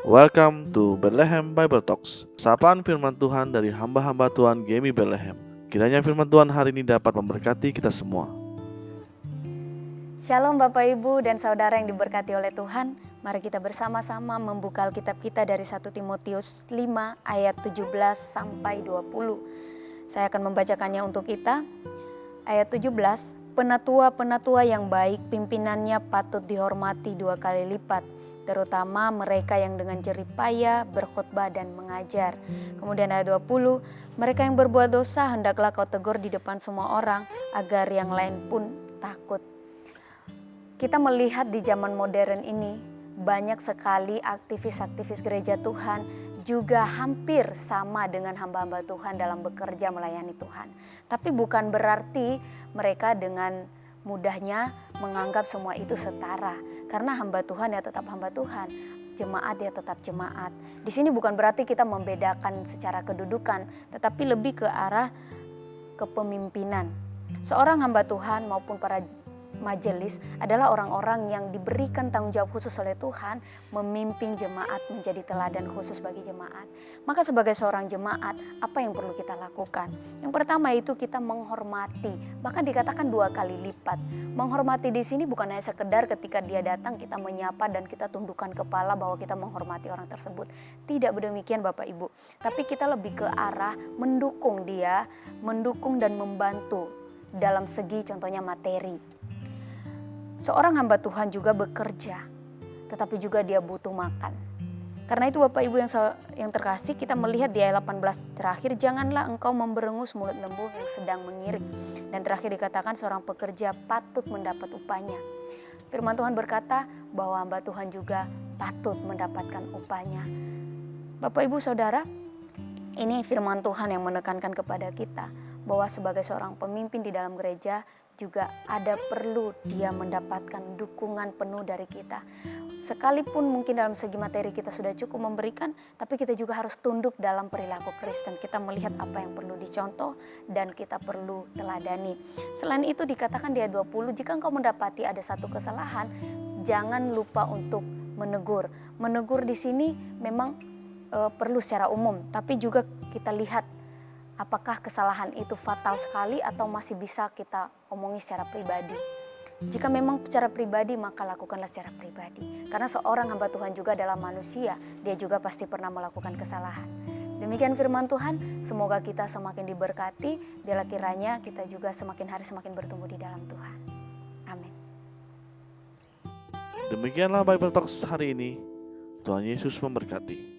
Welcome to Bethlehem Bible Talks. Sapaan firman Tuhan dari hamba-hamba Tuhan Gemi Bethlehem. Kiranya firman Tuhan hari ini dapat memberkati kita semua. Shalom Bapak Ibu dan Saudara yang diberkati oleh Tuhan. Mari kita bersama-sama membuka Alkitab kita dari 1 Timotius 5 ayat 17 sampai 20. Saya akan membacakannya untuk kita. Ayat 17, penatua-penatua yang baik pimpinannya patut dihormati 2 kali lipat, terutama mereka yang dengan jerih payah berkhotbah dan mengajar. Kemudian ayat 20, mereka yang berbuat dosa hendaklah kau tegur di depan semua orang, agar yang lain pun takut. Kita melihat di zaman modern ini, banyak sekali aktivis-aktivis gereja Tuhan juga hampir sama dengan hamba-hamba Tuhan dalam bekerja melayani Tuhan. Tapi bukan berarti mereka dengan mudahnya menganggap semua itu setara. Karena hamba Tuhan ya tetap hamba Tuhan, jemaat ya tetap jemaat. Di sini bukan berarti kita membedakan secara kedudukan, tetapi lebih ke arah kepemimpinan. Seorang hamba Tuhan maupun para majelis adalah orang-orang yang diberikan tanggung jawab khusus oleh Tuhan memimpin jemaat menjadi teladan khusus bagi jemaat. Maka sebagai seorang jemaat, apa yang perlu kita lakukan? Yang pertama itu kita menghormati, bahkan dikatakan 2 kali lipat. Menghormati di sini bukan hanya sekedar ketika dia datang kita menyapa dan kita tundukkan kepala bahwa kita menghormati orang tersebut. Tidak demikian Bapak Ibu, tapi kita lebih ke arah mendukung dia, mendukung dan membantu dalam segi contohnya materi. Seorang hamba Tuhan juga bekerja, tetapi juga dia butuh makan. Karena itu Bapak Ibu yang terkasih, kita melihat di ayat 18 terakhir, janganlah engkau memberengus mulut lembu yang sedang mengirik. Dan terakhir dikatakan seorang pekerja patut mendapat upahnya. Firman Tuhan berkata bahwa hamba Tuhan juga patut mendapatkan upahnya. Bapak Ibu Saudara, ini firman Tuhan yang menekankan kepada kita bahwa sebagai seorang pemimpin di dalam gereja juga ada perlu dia mendapatkan dukungan penuh dari kita. Sekalipun mungkin dalam segi materi kita sudah cukup memberikan, tapi kita juga harus tunduk dalam perilaku Kristen. Kita melihat apa yang perlu dicontoh dan kita perlu teladani. Selain itu dikatakan di ayat 20, jika engkau mendapati ada satu kesalahan, jangan lupa untuk menegur. Menegur di sini memang perlu secara umum, tapi juga kita lihat apakah kesalahan itu fatal sekali atau masih bisa kita omongi secara pribadi. Jika memang secara pribadi, maka lakukanlah secara pribadi. Karena seorang hamba Tuhan juga adalah manusia, dia juga pasti pernah melakukan kesalahan. Demikian firman Tuhan, semoga kita semakin diberkati, biarlah kiranya kita juga semakin hari semakin bertumbuh di dalam Tuhan. Amin. Demikianlah Bible Talks hari ini. Tuhan Yesus memberkati.